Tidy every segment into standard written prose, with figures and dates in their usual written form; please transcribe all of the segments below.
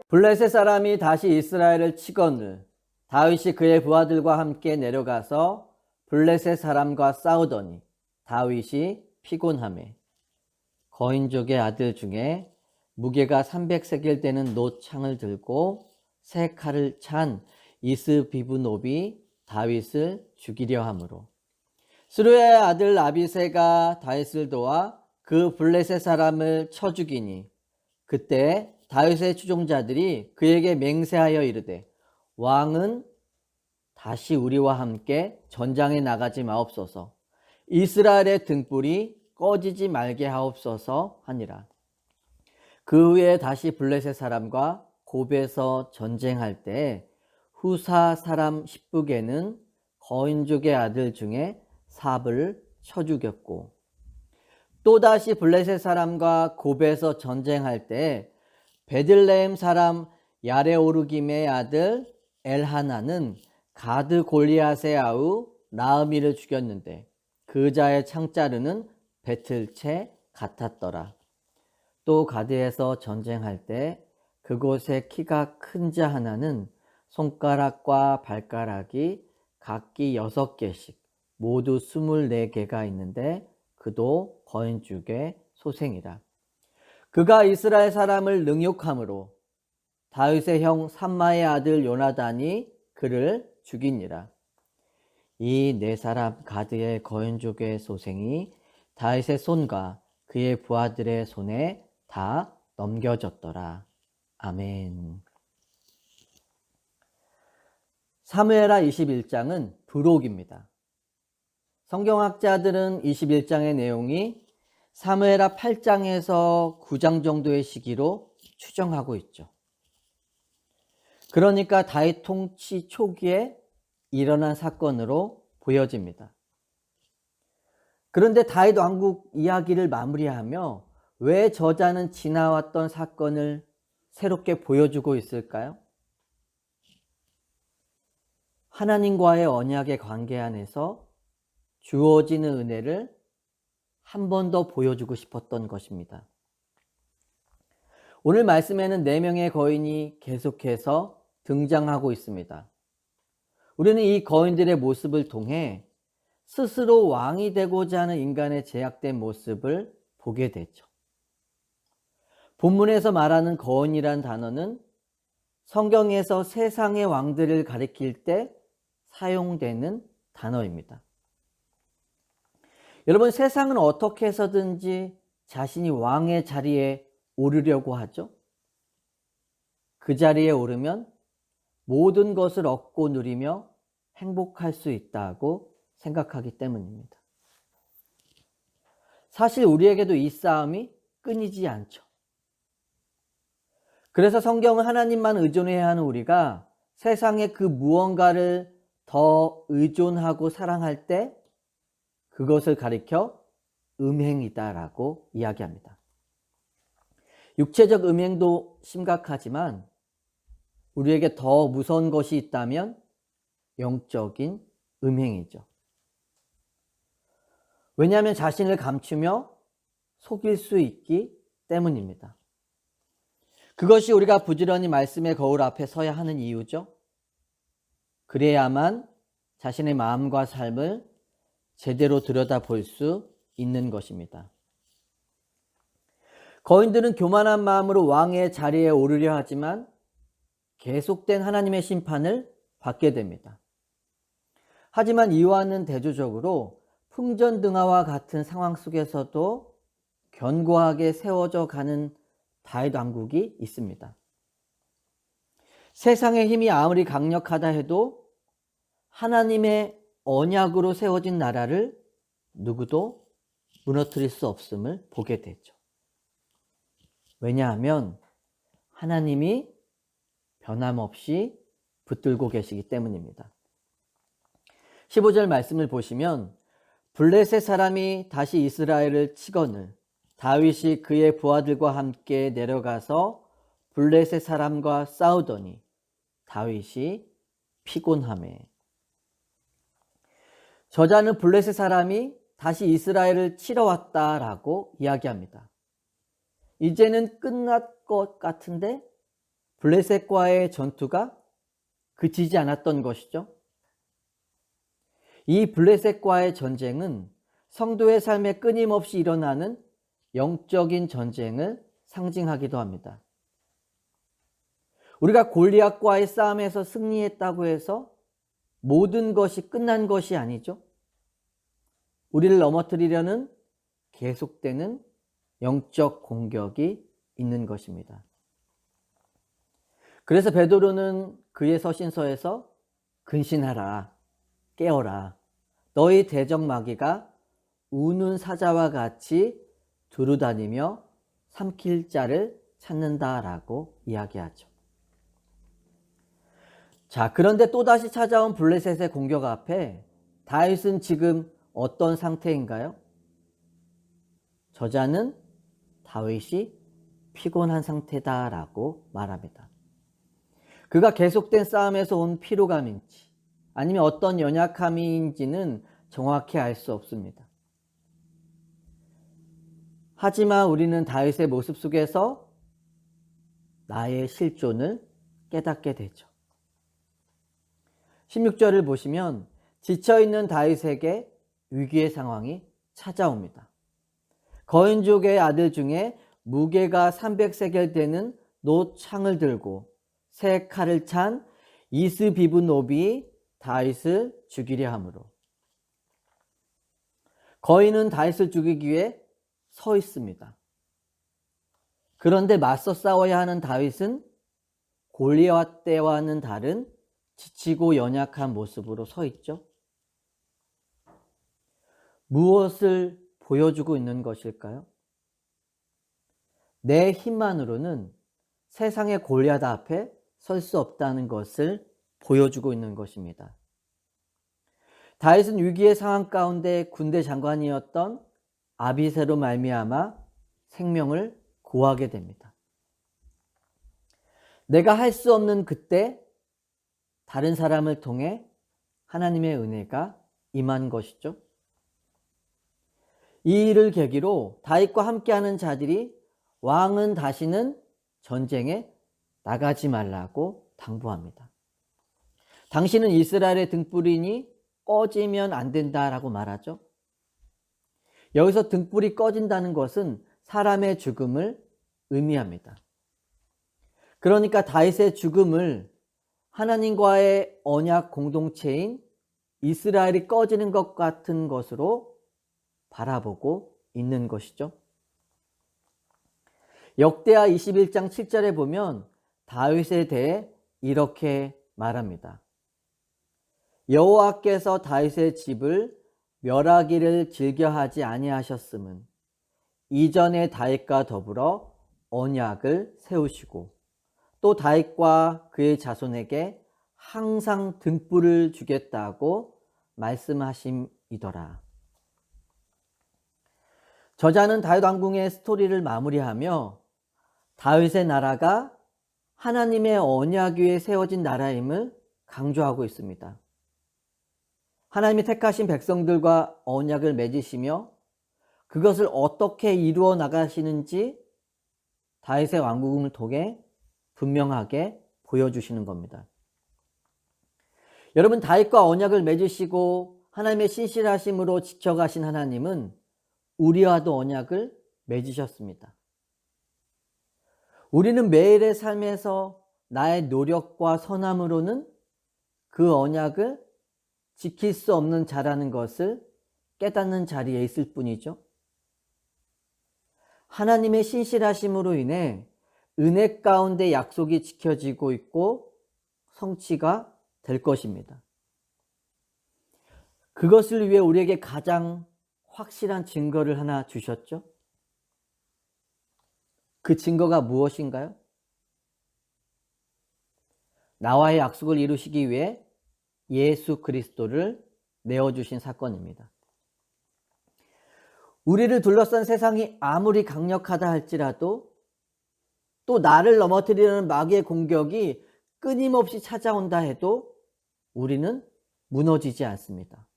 블레셋 사람이 다시 이스라엘을 치거늘 다윗이 그의 부하들과 함께 내려가서 블레셋 사람과 싸우더니 다윗이 피곤하매 거인족의 아들 중에 무게가 300세겔 되는 놋창을 들고 세 칼을 찬 이스비브노비 다윗을 죽이려 하므로 스루야의 아들 아비새가 다윗을 도와 그 블레셋 사람을 쳐 죽이니 그때 다윗의 추종자들이 그에게 맹세하여 이르되 왕은 다시 우리와 함께 전장에 나가지 마옵소서 이스라엘의 등불이 꺼지지 말게 하옵소서 하니라. 그 후에 다시 블레셋 사람과 곱에서 전쟁할 때 후사 사람 십북에는 거인족의 아들 중에 삽을 쳐 죽였고 또다시 블레셋 사람과 곱에서 전쟁할 때 베들레헴 사람 야레오르김의 아들 엘하나는 가드 골리앗의 아우 나으미를 죽였는데 그 자의 창자르는 배틀채 같았더라. 또 가드에서 전쟁할 때 그곳에 키가 큰 자 하나는 손가락과 발가락이 각기 6개씩 모두 24개가 있는데 그도 거인족의 소생이라. 그가 이스라엘 사람을 능욕함으로 다윗의 형 삼마의 아들 요나단이 그를 죽이니라. 이 네 사람 가드의 거인족의 소생이 다윗의 손과 그의 부하들의 손에 다 넘겨졌더라. 아멘. 사무엘하 21장은 부록입니다. 성경학자들은 21장의 내용이 사무엘하 8장에서 9장 정도의 시기로 추정하고 있죠. 그러니까 다윗 통치 초기에 일어난 사건으로 보여집니다. 그런데 다윗 왕국 이야기를 마무리하며 왜 저자는 지나왔던 사건을 새롭게 보여주고 있을까요? 하나님과의 언약의 관계 안에서 주어지는 은혜를 한 번 더 보여주고 싶었던 것입니다. 오늘 말씀에는 4명의 거인이 계속해서 등장하고 있습니다. 우리는 이 거인들의 모습을 통해 스스로 왕이 되고자 하는 인간의 제약된 모습을 보게 되죠. 본문에서 말하는 거인이란 단어는 성경에서 세상의 왕들을 가리킬 때 사용되는 단어입니다. 여러분, 세상은 어떻게 해서든지 자신이 왕의 자리에 오르려고 하죠. 그 자리에 오르면 모든 것을 얻고 누리며 행복할 수 있다고 생각하기 때문입니다. 사실 우리에게도 이 싸움이 끊이지 않죠. 그래서 성경은 하나님만 의존해야 하는 우리가 세상의 그 무언가를 더 의존하고 사랑할 때 그것을 가리켜 음행이다라고 이야기합니다. 육체적 음행도 심각하지만 우리에게 더 무서운 것이 있다면 영적인 음행이죠. 왜냐하면 자신을 감추며 속일 수 있기 때문입니다. 그것이 우리가 부지런히 말씀의 거울 앞에 서야 하는 이유죠. 그래야만 자신의 마음과 삶을 제대로 들여다볼 수 있는 것입니다. 거인들은 교만한 마음으로 왕의 자리에 오르려 하지만 계속된 하나님의 심판을 받게 됩니다. 하지만 이와는 대조적으로 풍전등화와 같은 상황 속에서도 견고하게 세워져 가는 다윗 왕국이 있습니다. 세상의 힘이 아무리 강력하다 해도 하나님의 언약으로 세워진 나라를 누구도 무너뜨릴 수 없음을 보게 되죠. 왜냐하면 하나님이 변함없이 붙들고 계시기 때문입니다. 15절 말씀을 보시면 블레셋 사람이 다시 이스라엘을 치거늘 다윗이 그의 부하들과 함께 내려가서 블레셋 사람과 싸우더니 다윗이 피곤하매. 저자는 블레셋 사람이 다시 이스라엘을 치러 왔다라고 이야기합니다. 이제는 끝날 것 같은데 블레셋과의 전투가 그치지 않았던 것이죠. 이 블레셋과의 전쟁은 성도의 삶에 끊임없이 일어나는 영적인 전쟁을 상징하기도 합니다. 우리가 골리앗과의 싸움에서 승리했다고 해서 모든 것이 끝난 것이 아니죠. 우리를 넘어뜨리려는 계속되는 영적 공격이 있는 것입니다. 그래서 베드로는 그의 서신서에서 근신하라, 깨어라, 너희 대적 마귀가 우는 사자와 같이 두루다니며 삼킬 자를 찾는다라고 이야기하죠. 자, 그런데 또다시 찾아온 블레셋의 공격 앞에 다윗은 지금 어떤 상태인가요? 저자는 다윗이 피곤한 상태다라고 말합니다. 그가 계속된 싸움에서 온 피로감인지 아니면 어떤 연약함인지는 정확히 알 수 없습니다. 하지만 우리는 다윗의 모습 속에서 나의 실존을 깨닫게 되죠. 16절을 보시면 지쳐있는 다윗에게 위기의 상황이 찾아옵니다. 거인족의 아들 중에 무게가 300세겔 되는 노창을 들고 새 칼을 찬 이스비브노비 다윗을 죽이려 하므로 거인은 다윗을 죽이기 위해 서 있습니다. 그런데 맞서 싸워야 하는 다윗은 골리앗 때와는 다른 지치고 연약한 모습으로 서 있죠. 무엇을 보여주고 있는 것일까요? 내 힘만으로는 세상의 골리앗 앞에 설 수 없다는 것을 보여주고 있는 것입니다. 다윗은 위기의 상황 가운데 군대 장관이었던 아비새로 말미암아 생명을 구하게 됩니다. 내가 할 수 없는 그때 다른 사람을 통해 하나님의 은혜가 임한 것이죠. 이 일을 계기로 다윗과 함께하는 자들이 왕은 다시는 전쟁에 나가지 말라고 당부합니다. 당신은 이스라엘의 등불이니 꺼지면 안 된다라고 말하죠. 여기서 등불이 꺼진다는 것은 사람의 죽음을 의미합니다. 그러니까 다윗의 죽음을 하나님과의 언약 공동체인 이스라엘이 꺼지는 것 같은 것으로 바라보고 있는 것이죠. 역대하 21장 7절에 보면 다윗에 대해 이렇게 말합니다. 여호와께서 다윗의 집을 멸하기를 즐겨하지 아니하셨음은 이전에 다윗과 더불어 언약을 세우시고 또 다윗과 그의 자손에게 항상 등불을 주겠다고 말씀하심이더라. 저자는 다윗 왕궁의 스토리를 마무리하며 다윗의 나라가 하나님의 언약 위에 세워진 나라임을 강조하고 있습니다. 하나님이 택하신 백성들과 언약을 맺으시며 그것을 어떻게 이루어 나가시는지 다윗의 왕궁을 통해 분명하게 보여주시는 겁니다. 여러분, 다윗과 언약을 맺으시고 하나님의 신실하심으로 지켜가신 하나님은 우리와도 언약을 맺으셨습니다. 우리는 매일의 삶에서 나의 노력과 선함으로는 그 언약을 지킬 수 없는 자라는 것을 깨닫는 자리에 있을 뿐이죠. 하나님의 신실하심으로 인해 은혜 가운데 약속이 지켜지고 있고 성취가 될 것입니다. 그것을 위해 우리에게 가장 확실한 증거를 하나 주셨죠. 그 증거가 무엇인가요? 나와의 약속을 이루시기 위해 예수 그리스도를 내어주신 사건입니다. 우리를 둘러싼 세상이 아무리 강력하다 할지라도 또 나를 넘어뜨리려는 마귀의 공격이 끊임없이 찾아온다 해도 우리는 무너지지 않습니다.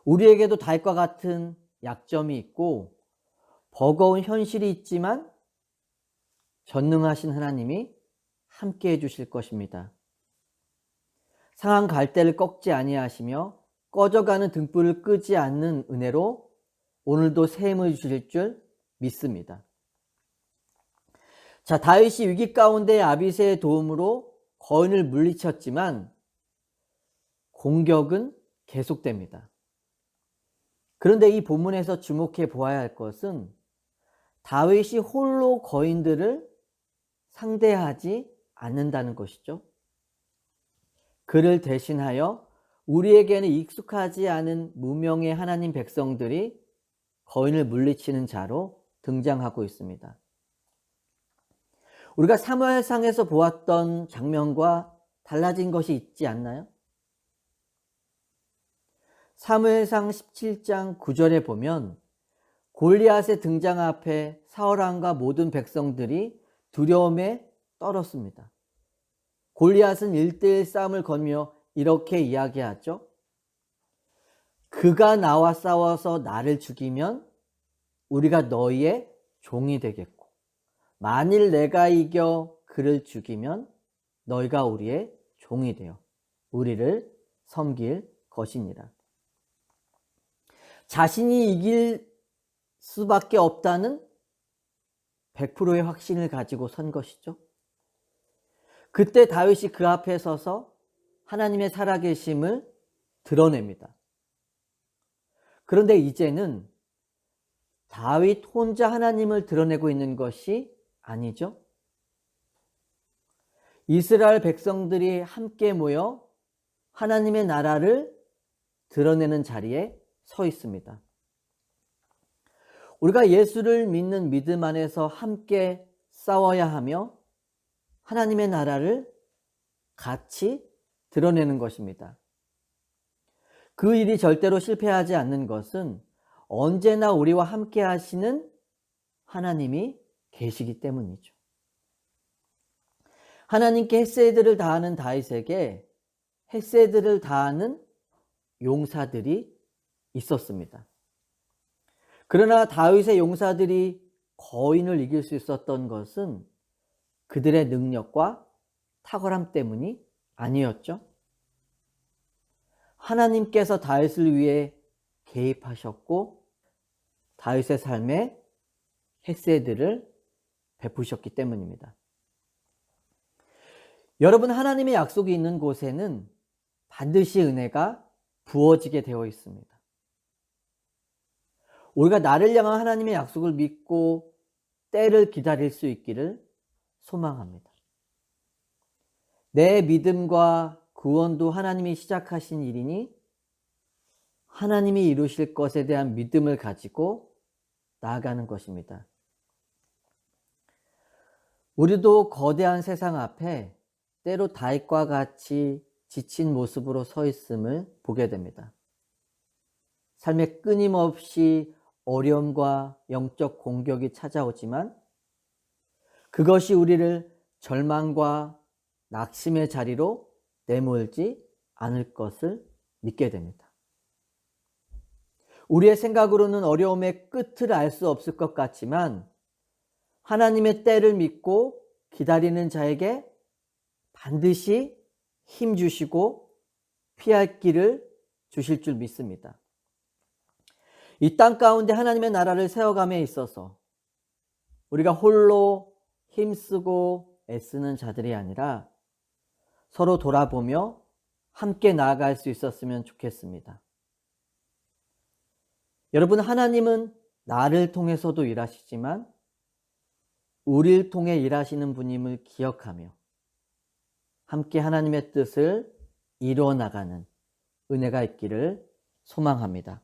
우리에게도 다윗과 같은 약점이 있고 버거운 현실이 있지만 전능하신 하나님이 함께 해주실 것입니다. 상한 갈대를 꺾지 아니하시며 꺼져가는 등불을 끄지 않는 은혜로 오늘도 새 힘을 주실 줄 믿습니다. 자, 다윗이 위기 가운데 아비새의 도움으로 거인을 물리쳤지만 공격은 계속됩니다. 그런데 이 본문에서 주목해 보아야 할 것은 다윗이 홀로 거인들을 상대하지 않는다는 것이죠. 그를 대신하여 우리에게는 익숙하지 않은 무명의 하나님 백성들이 거인을 물리치는 자로 등장하고 있습니다. 우리가 사무엘상에서 보았던 장면과 달라진 것이 있지 않나요? 사무엘상 17장 9절에 보면 골리앗의 등장 앞에 사울왕과 모든 백성들이 두려움에 떨었습니다. 골리앗은 1대1 싸움을 걸며 이렇게 이야기하죠. 그가 나와 싸워서 나를 죽이면 우리가 너희의 종이 되겠고, 만일 내가 이겨 그를 죽이면 너희가 우리의 종이 되어 우리를 섬길 것이니라. 자신이 이길 수밖에 없다는 100%의 확신을 가지고 선 것이죠. 그때 다윗이 그 앞에 서서 하나님의 살아계심을 드러냅니다. 그런데 이제는 다윗 혼자 하나님을 드러내고 있는 것이 아니죠. 이스라엘 백성들이 함께 모여 하나님의 나라를 드러내는 자리에 서 있습니다. 우리가 예수를 믿는 믿음 안에서 함께 싸워야 하며 하나님의 나라를 같이 드러내는 것입니다. 그 일이 절대로 실패하지 않는 것은 언제나 우리와 함께 하시는 하나님이 계시기 때문이죠. 하나님께 헤세드를 다하는 다윗에게 헤세드를 다하는 용사들이 있었습니다. 그러나 다윗의 용사들이 거인을 이길 수 있었던 것은 그들의 능력과 탁월함 때문이 아니었죠. 하나님께서 다윗을 위해 개입하셨고 다윗의 삶에 헤세드를 베푸셨기 때문입니다. 여러분, 하나님의 약속이 있는 곳에는 반드시 은혜가 부어지게 되어 있습니다. 우리가 나를 향한 하나님의 약속을 믿고 때를 기다릴 수 있기를 소망합니다. 내 믿음과 구원도 하나님이 시작하신 일이니 하나님이 이루실 것에 대한 믿음을 가지고 나아가는 것입니다. 우리도 거대한 세상 앞에 때로 다윗과 같이 지친 모습으로 서 있음을 보게 됩니다. 삶에 끊임없이 어려움과 영적 공격이 찾아오지만 그것이 우리를 절망과 낙심의 자리로 내몰지 않을 것을 믿게 됩니다. 우리의 생각으로는 어려움의 끝을 알 수 없을 것 같지만 하나님의 때를 믿고 기다리는 자에게 반드시 힘 주시고 피할 길을 주실 줄 믿습니다. 이 땅 가운데 하나님의 나라를 세워감에 있어서 우리가 홀로 힘쓰고 애쓰는 자들이 아니라 서로 돌아보며 함께 나아갈 수 있었으면 좋겠습니다. 여러분, 하나님은 나를 통해서도 일하시지만 우리를 통해 일하시는 분임을 기억하며 함께 하나님의 뜻을 이루어 나가는 은혜가 있기를 소망합니다.